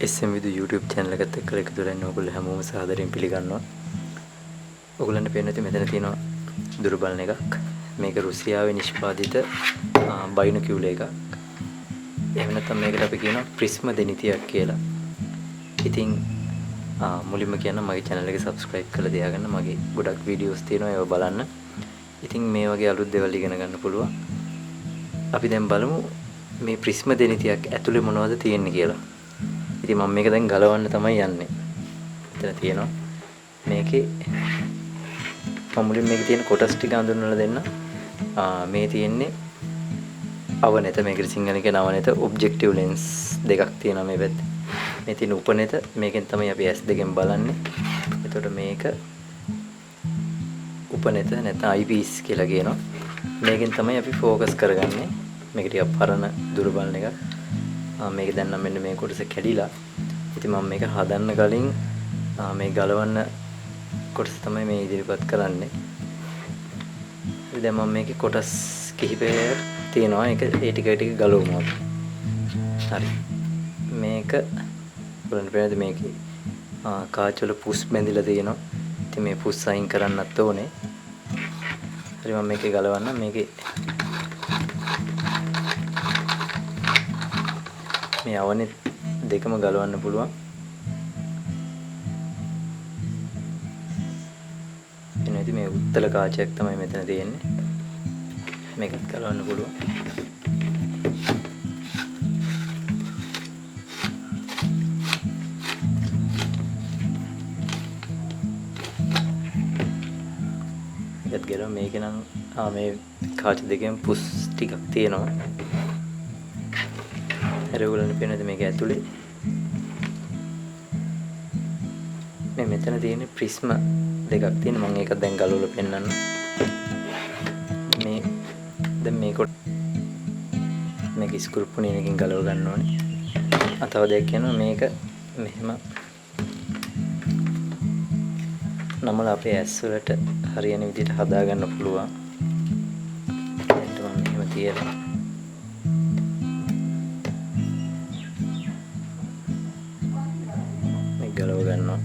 SM විදු YouTube channel එකත් එක්ක එකතු වෙලා ඉන්න ඔයගොල්ලෝ හැමෝම සාදරයෙන් පිළිගන්නවා. ඔයගොල්ලන්ට පේන්නේ නැති මෙතන තියෙනවා දුරබලන එකක්. මේක රුසියාවේ නිෂ්පාදිත බයිනොකියුලර් එකක්. එහෙම නැත්නම් මේකට අපි කියනවා ප්‍රිස්ම දෙනිතියක් කියලා. ඉතින් මුලින්ම කියන්න මගේ channel එක subscribe කරලා තියාගන්න. මගේ ගොඩක් videos තියෙනවා ඒවා බලන්න. ඉතින් මේ වගේ අලුත් දේවල් ඉගෙන ගන්න පුළුවන්. අපි දැන් බලමු මේ ප්‍රිස්ම දෙනිතියක් ඇතුලේ මොනවද තියෙන්නේ කියලා. ඉතින් මම මේක දැන් ගලවන්න තමයි යන්නේ. මෙතන තියෙනවා. මේකේ මම මුලින් මේකේ තියෙන කොටස් ටික හඳුන්වලා දෙන්න. මේ තියෙන්නේ අවනත, මේකට සිංහලෙන් කියන අවනත ඔබ්ජෙක්ටිව් ලෙන්ස් දෙකක් තියෙනවා මේ පැත්තේ. මේ තියෙන උපනත, මේකෙන් තමයි අපි S2 බලන්නේ. එතකොට මේක උපනත නැත්නම් eyepiece කියලා කියනවා. මේකෙන් තමයි අපි ફોකස් කරගන්නේ. මේක ටිකක් පරණ දුර බලන එකක්. මේක දැන් නම් මෙන්න මේ කොටස කැඩිලා. ඉතින් මම මේක හදන්න කලින් මේ ගලවන්න කොටස තමයි මේ ඉදිරිපත් කරන්නේ. දැන් මම මේකේ කොටස් කිහිපයක් තියෙනවා. ඒක ඒ ටික ගලවමු අපි. හරි. මේක බලන්න පේනද මේකේ කාච් වල පුස් බැඳිලා තියෙනවා. ඉතින් මේ පුස් අයින් කරන්නත් ඕනේ. හරි මම මේකේ ගලවන්න. මේකේ මේ අවනේ දෙකම ගලවන්න පුළුවන්. එනවාද මේ උත්තල කාචයක් තමයි මෙතන තියෙන්නේ. මේකත් ගලවන්න පුළුවන්. ඒකත් ගලව මේක නම් මේ කාච දෙකෙන් පුස් ටිකක් තියෙනවා. ඔයගොල්ලන්ට පේනද මේක ඇතුලේ මේ මෙතන තියෙන ප්‍රිස්ම දෙකක් තියෙන. මම ඒක දැන් ගලවලා පෙන්නන්න. මේ දැන් මේක ස්ක්‍රූ පුණියකින් ගලව ගන්න ඕනේ. තව දෙයක් කියනවා මේක මෙහෙම නමලා අපේ ඇස් වලට හරියන විදිහට හදා ගන්න පුළුවන්. දැන් මම මෙහෙම තියලා ගලව ගන්නවා.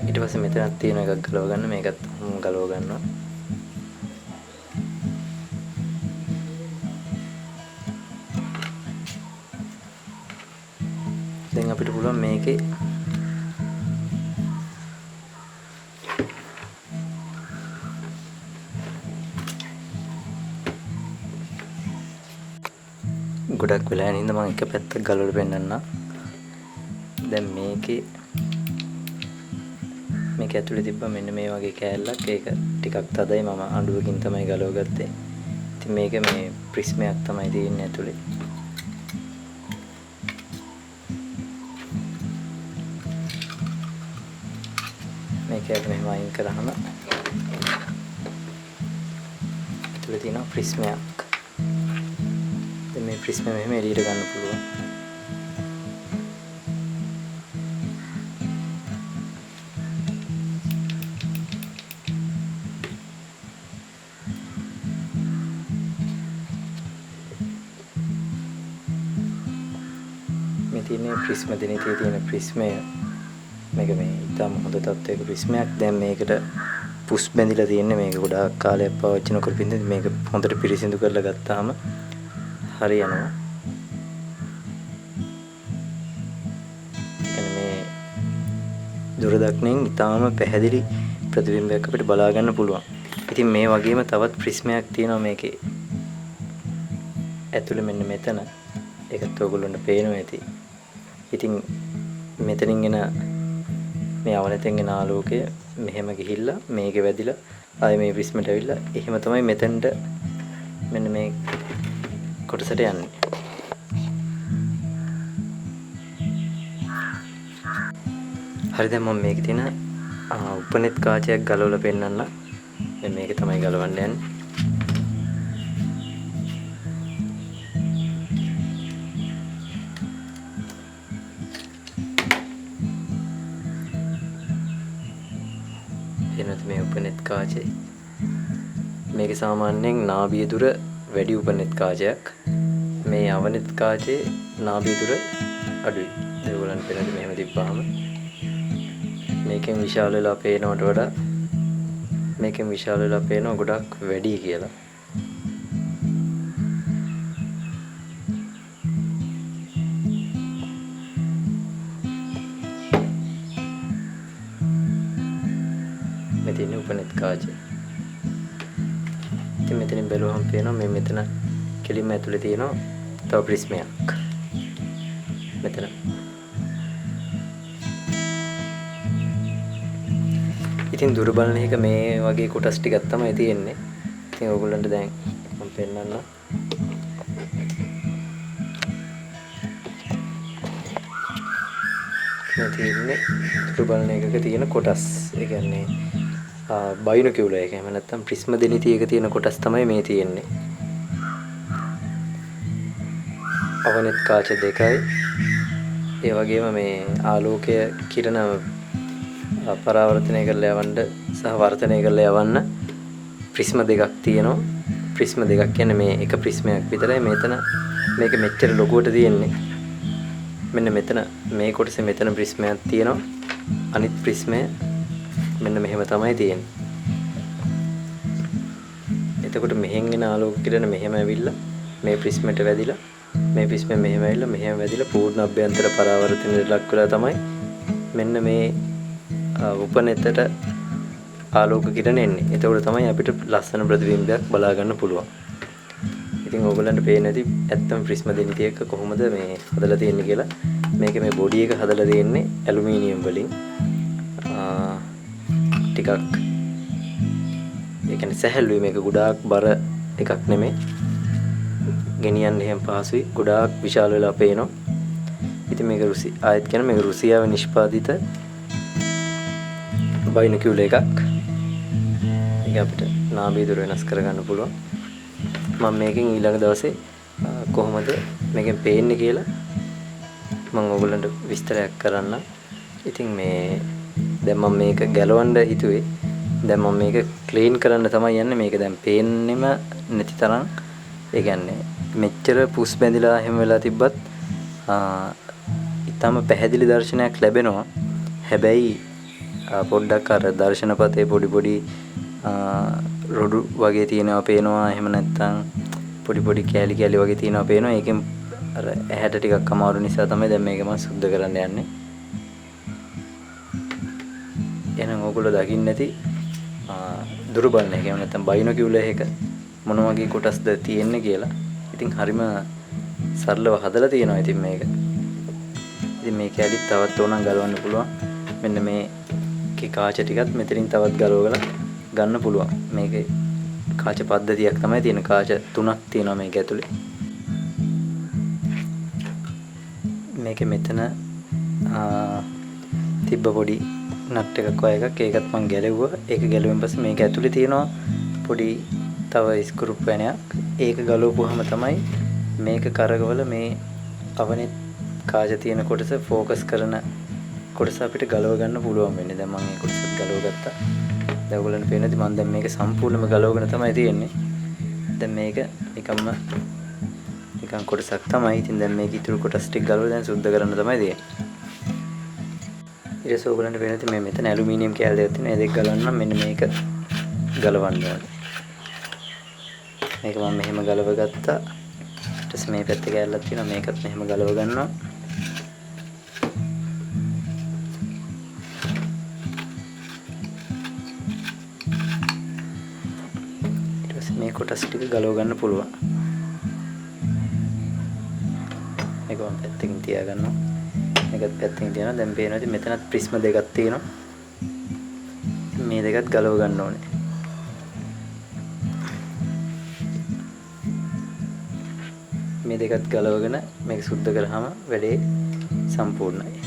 ඊට පස්සේ මෙතනක් තියෙන එකක් ගලව ගන්න. මේකත් ගලව ගන්නවා. දැන් අපිට පුළුවන් මේකේ ගොඩක් වෙලා යන ඉඳ මම එක පැත්තක් ගලවලා පෙන්නන්නම්. දැන් මේක ඇතුලේ තිබ්බා මෙන්න මේ වගේ කෑල්ලක්. ඒක ටිකක් තදයි. මම අඬුවකින් තමයි ගලවගත්තේ. ඉතින් මේක මේ ප්‍රිස්මයක් තමයි තියෙන්නේ ඇතුලේ. මේක මෙහෙම අයින් කරාම ඇතුලේ තියෙන ප්‍රිස්මයක්. මේ ප්‍රිස්ම මෙහෙම එළියට ගන්න පුළුවන්. මේ තියෙන ප්‍රිස්ම දෙනිතියේ තියෙන ප්‍රිස්මය මේක මේ ඉතාම හොඳ තත්ත්වයක ප්‍රිස්මයක්. දැන් මේකට පුස් බැඳිලා තියෙන්නේ. මේක ගොඩාක් කාලයක් පාවිච්චි නොකර පින්ද මේක හොඳට පිරිසිදු කරලා ගත්තාම හරියනවා. මේ දුරදක්නෙන් ඉතාම පැහැදිලි ප්‍රතිබිම්බයක් අපිට බලා ගන්න පුළුවන්. ඉතින් මේ වගේම තවත් ප්‍රිස්මයක් තියෙනවා මේකේ ඇතුලේ මෙන්න මෙතන. ඒකත් ඔයගොල්ලන්ට පේනවා ඇති. ඉතින් මෙතනින් එන මේ අවනතෙන් එන ආලෝකය මෙහෙම ගිහිල්ලා මේකේ වැදිලා ආයේ මේ ප්‍රිස්මට ඇවිල්ලා එහෙම තමයි මෙතනට මෙන්න මේ කොටසට යන්නේ. හරි දැන් මම මේකේ තියෙන උපනෙත් කාචයක් ගලවලා පෙන්නන්න. දැන් මේක තමයි ගලවන්න යන්නේ. එනත මේ උපනෙත් කාචේ මේක සාමාන්‍යයෙන් නාභිය දුර වැඩි උපනෙත් කාචයක්. මේ අවනෙත් කාචේ නාභිය දුර අඩුයි. ඒගොල්ලන් පෙනෙන්නේ මෙහෙම තිබ්බාම මේකෙන් විශාල වෙලා පේනවට වඩා මේකෙන් විශාල වෙලා පේනවා ගොඩක් වැඩි කියලා. මෙතන උපනෙත් කාචේ. ඉතින් මෙතනින් බැලුවහම පේනවා මේ මෙතන කෙලින්ම ඇතුලේ තියෙනවා තව ප්‍රිස්මයක්. මෙතන. ඉතින් දුර බලන එක මේ වගේ කොටස් ටිකක් තමයි තියෙන්නේ. ඉතින් ඔයගොල්ලන්ට දැන් මම පෙන්නන්නම්. මේ තියෙන්නේ දුර බලන එකක තියෙන කොටස්. ඒ කියන්නේ බයිනොකියුලර් එක එහෙම නැත්නම් ප්‍රිස්ම දෙනිති එක තියෙන කොටස් තමයි මේ තියෙන්නේ. අවනෙත් කාච දෙකයි. ඒ වගේම මේ ආලෝකය කිරණ පරාවර්තනය කරලා යවන්න සහ වර්ධනය කරලා යවන්න ප්‍රිස්ම දෙකක් තියෙනවා. ප්‍රිස්ම දෙකක් කියන්නේ මේ එක ප්‍රිස්මයක් විතරයි. මෙතන මේක මෙච්චර ලොකුවට තියෙන්නේ. මෙන්න මෙතන මේ කොටසේ මෙතන ප්‍රිස්මයක් තියෙනවා. අනිත් ප්‍රිස්මය මෙන්න මෙහෙම තමයි තියෙන්නේ. එතකොට මෙහෙන් එන ආලෝක කිරණ මෙහෙම ඇවිල්ලා මේ ප්‍රිස්මයට වැදිලා මේ ප්‍රිස්මෙන් මෙහෙම ඇවිල්ලා මෙහෙම වැදිලා පූර්ණ අභ්‍යන්තර පරාවර්තනයට ලක් වෙලා තමයි මෙන්න මේ උපනෙතට ආලෝක කිරණ එන්නේ. එතකොට තමයි අපිට ලස්සන ප්‍රතිබිම්බයක් බලා ගන්න පුළුවන්. ඉතින් ඕගොල්ලන්ට පේන්නේ නැති ඇත්තම ප්‍රිස්ම දෙනිති එක කොහොමද මේ හදලා තියෙන්නේ කියලා. මේක මේ බොඩි එක හදලා තියෙන්නේ ඇලුමිනියම් වලින්. ටිකක් ඒ කියන්නේ සැහැල්ලුයි මේක ගොඩාක් බර එකක් නෙමෙයි. ගෙනියන්න එහෙම පහසුයි. ගොඩාක් විශාල වෙලා පේනවා. ඉතින් මේක ආයෙත් කියන මේක රුසියාවේ නිෂ්පාදිත බයිනොකියුලර් එකක්. ඒක අපිට නාභිය දුර වෙනස් කරගන්න පුළුවන්. මම මේකෙන් ඊළඟ දවසේ කොහොමද මේකෙන් පේන්නේ කියලා මම ඔයගොල්ලන්ට විස්තරයක් කරන්න. ඉතින් මේ දැන් මම මේක ගලවන්න හිතුවේ. දැන් මම මේක ක්ලීන් කරන්න තමයි යන්නේ. මේක දැන් පේන්නෙම නැති තරම් ඒ කියන්නේ මෙච්චර පුස් බැඳිලා හැම වෙලා තිබ්බත් ඊටම පැහැදිලි දර්ශනයක් ලැබෙනවා. හැබැයි පොඩ්ඩක් අර දර්ශනපතේ පොඩි රොඩු වගේ තියෙනවා පේනවා. එහෙම නැත්නම් පොඩි කෑලි වගේ තියෙනවා පේනවා. ඒකෙන් අර ඇහැට ටිකක් අමාරු නිසා තමයි දැන් මේක මම සුද්ධ කරන්න යන්නේ. එහෙනම් ඕගොල්ලෝ දකින්න නැති දුර බලන එක. එහෙම නැත්නම් බයිනොකියුලර් එක මොන වගේ කොටස්ද තියෙන්නේ කියලා. ඉතින් හරිම සරලව හදලා තියෙනවා ඉතින් මේක. ඉතින් මේ කැලිත් තවත් ඕනනම් ගලවන්න පුළුවන්. මෙන්න මේකේ කාච ටිකත් මෙතනින් තවත් ගලවලා ගන්න පුළුවන්. මේකේ කාච පද්ධතියක් තමයි තියෙන. කාච 3ක් තියෙනවා මේක ඇතුලේ. මේකේ මෙතන තිබ්බ පොඩි නට් එකක් වගේ එකක්. ඒකත් මම ගැලෙව්වා. ඒක ගැලුවෙන් පස්සේ මේක ඇතුලේ තියෙනවා පොඩි තව ස්ක්‍රූ පැනයක්. ඒක ගලවපුවාම තමයි මේක කරකවල මේ අවනෙත් කාච තියෙන කොටස ફોකස් කරන කොටස අපිට ගලව ගන්න පුළුවන් වෙන්නේ. දැන් මම මේ කොටසත් ගලව ගත්තා. දැන් ඔයගොල්ලන්ට පේනද මම දැන් මේක සම්පූර්ණයෙන්ම ගලවගෙන තමයි තියෙන්නේ. දැන් මේක නිකන් කොටසක් තමයි. ඉතින් දැන් මේක ඉතුරු කොටස් ටික ගලවලා දැන් සුද්ධ කරන්න තමයි තියෙන්නේ. ඊට පස්සේ ඔයගොල්ලන්ට පේනද මේ මෙතන ඇලුමිනියම් කෑල්ල දෙකක් තියෙනවා. ඒ දෙක ගලවන්න මෙන්න මේක ගලවන්න ඕනේ. මේක මම මෙහෙම ගලව ගත්තා. ඊට පස්සේ මේ පැත්තේ කෑල්ලක් තියෙනවා. මේකත් මෙහෙම ගලව ගන්නවා. ඊට පස්සේ මේ කොටස් ටික ගලව ගන්න පුළුවන්. මේක මම පැත්තකින් තියා ගන්නවා. මේකත් පැත්තකින් තියනවා. දැන් පේනවා මෙතනත් ප්‍රිස්ම දෙකක් තියෙනවා. මේ දෙකත් ගලව ගන්න ඕනේ. මේ දෙකත් ගලවගෙන මේක සුද්ධ කරාම වැඩේ සම්පූර්ණයි.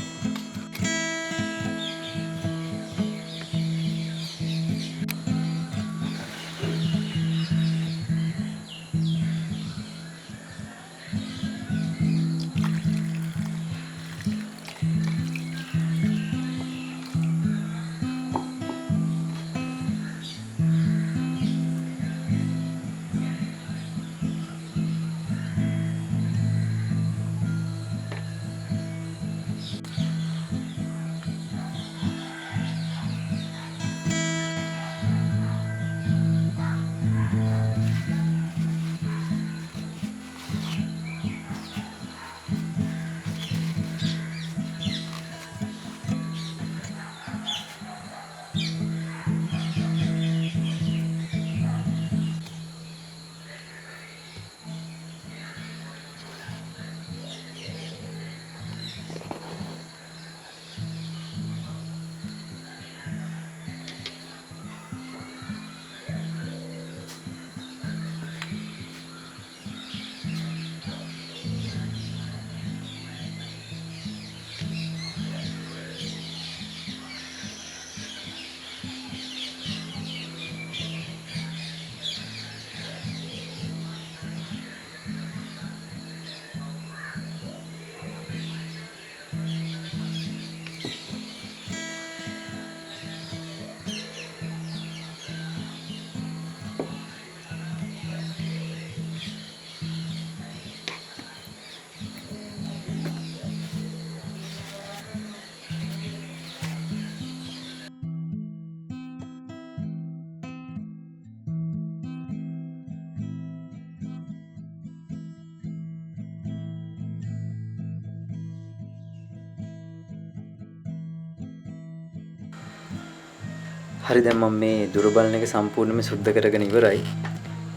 හරි දැන් මම මේ දුර බලන එක සම්පූර්ණයෙන්ම සුද්ධ කරගෙන ඉවරයි.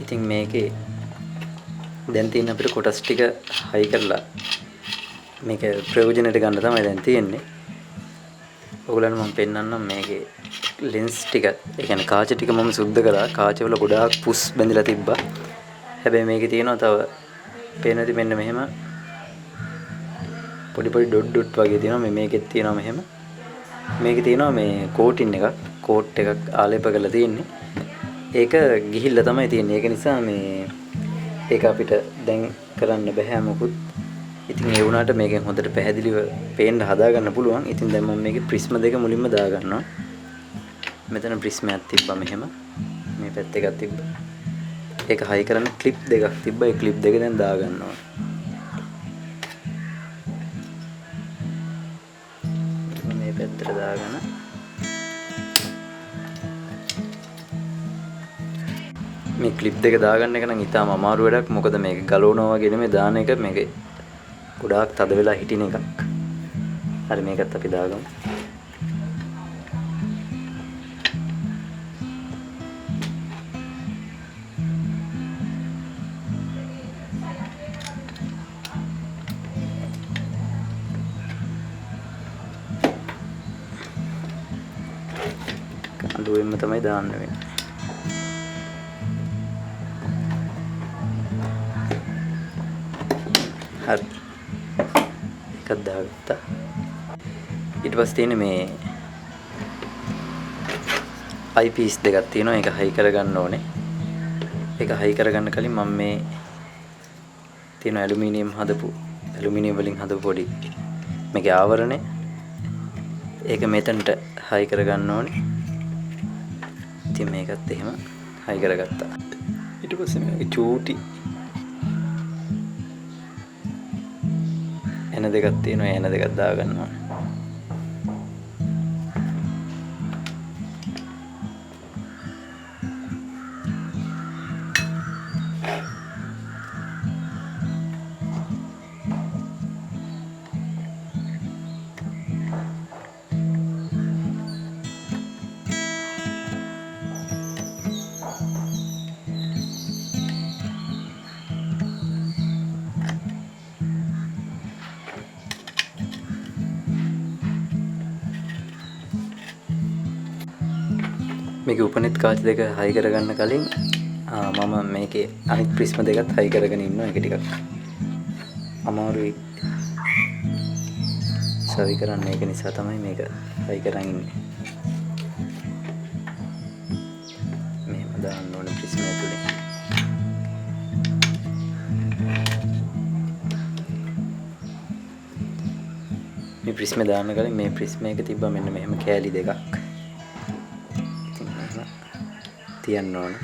ඉතින් මේකේ දැන් තියෙන අපිට කොටස් ටික හයි කරලා මේක ප්‍රයෝජනෙට ගන්න තමයි දැන් තියෙන්නේ. ඔයගොල්ලන්ට මම පෙන්නන්නම් මේකේ ලෙන්ස් ටික, ඒ කියන්නේ කාච ටික මම සුද්ධ කළා. කාච වල ගොඩාක් පුස් බැඳලා තිබ්බා. හැබැයි මේකේ තියෙනවා තව පේනවාද මෙන්න මෙහෙම පොඩි පොඩි ඩොට් වගේ තියෙනවා. මේකෙත් තියෙනවා මෙහෙම. මේකේ තියෙනවා මේ කෝටින් එකක්, කෝට් එකක් ආලේප කරලා තියෙන්නේ. ඒක ගිහිල්ලා තමයි තියෙන්නේ. ඒක නිසා මේ ඒක අපිට දැන් කරන්න බෑ මොකුත්. ඉතින් ඒ වුණාට මේකෙන් හොඳට පැහැදිලිව පේන්න හදා ගන්න පුළුවන්. ඉතින් දැන් මම මේකේ ප්‍රිස්ම දෙක මුලින්ම දා ගන්නවා. මෙතන ප්‍රිස්මයක් තිබ්බා මෙහෙම. මේ පැත්ත එකක් තිබ්බා. ඒක හයි කරන්න ක්ලිප් දෙකක් තිබ්බා. ඒ ක්ලිප් දෙක දැන් දා ගන්නවා. මේ පැත්තට දාගෙන මේ ක්ලිප් දෙක දාගන්න එක නම් ඉතාම අමාරු වැඩක්. මොකද මේක ගලවනවා වගේ නෙමෙයි දාන එක. මේක ගොඩාක් තද වෙලා හිටින එකක්. හරි මේකත් අපි දාගමු. කඳුවෙන්ම තමයි දාන්න වෙන්නේ. හරි එකක් දාගත්තා. ඊට පස්සේ තියෙන්නේ මේ අයිපීස් දෙකක් තියෙනවා. ඒක හයි කරගන්න ඕනේ. ඒක හයි කරගන්න කලින් මම මේ තියෙන ඇලුමිනියම් වලින් හදපු පොඩි මේකේ ආවරණය ඒක මෙතනට හයි කරගන්න ඕනේ. ඉතින් මේකත් එහෙම හයි කරගත්තා. ඊට පස්සේ මේක චූටි එන දෙකක් තියෙනවා. එන දෙකක් දා ගන්න ඕනේ. මේකේ උපනෙත් කාච දෙක හයි කරගන්න කලින් මම මේකේ අනිත් ප්‍රිස්ම දෙකත් හයි කරගෙන ඉන්නවා. ඒක ටිකක් අමාරුයි සවි කරන්න. ඒක නිසා තමයි මේක හයි කරන් ඉන්නේ. මෙහෙම දාන්න ඕනේ ප්‍රිස්ම ඇතුලේ. මේ ප්‍රිස්ම දාන්න කලින් මේ ප්‍රිස්ම එක තිබ්බා මෙන්න මෙහෙම කෑලි දෙකක්. තියන්න ඕන.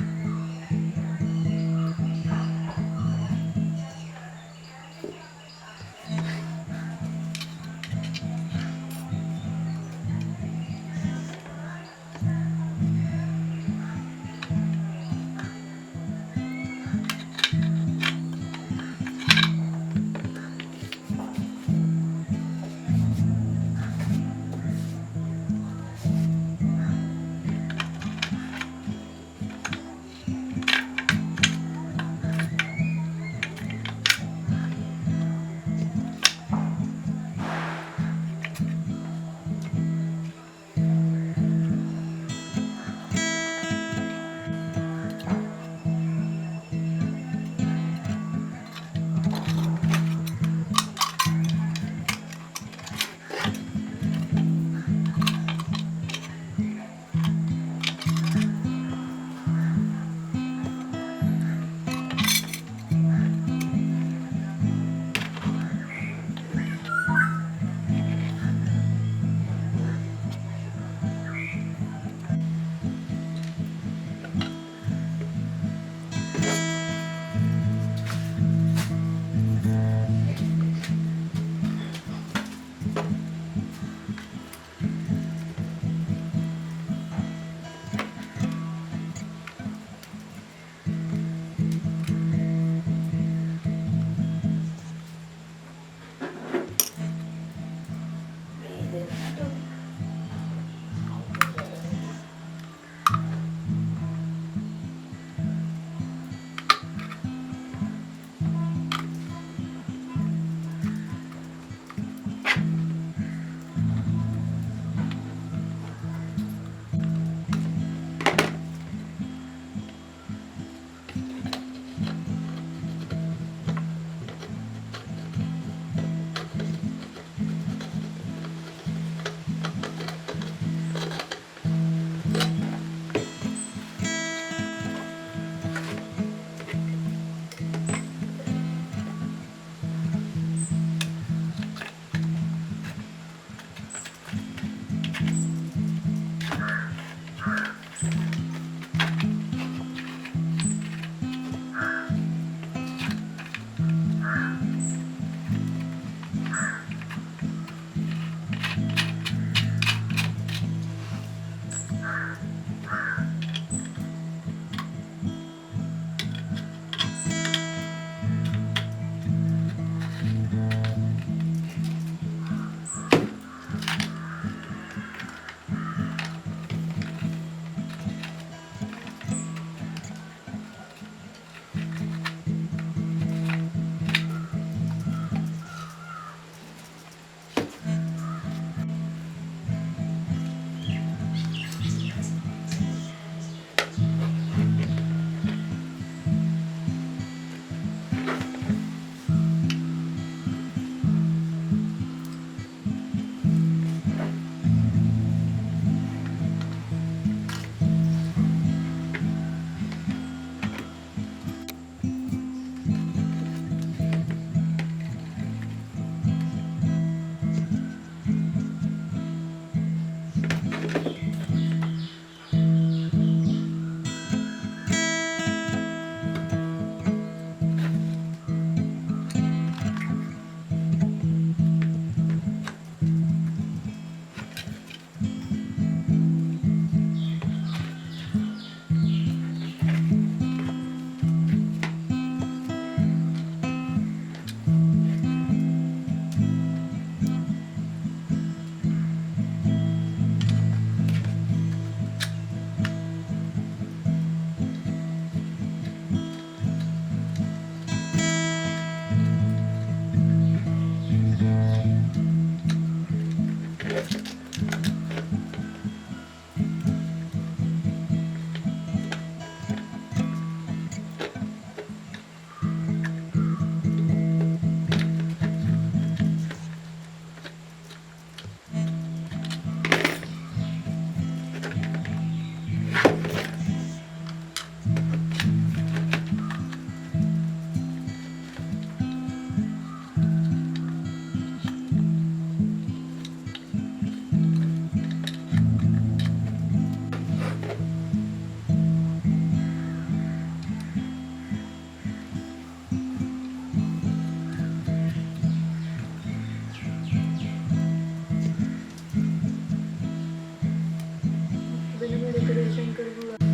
डेकोरेशन कर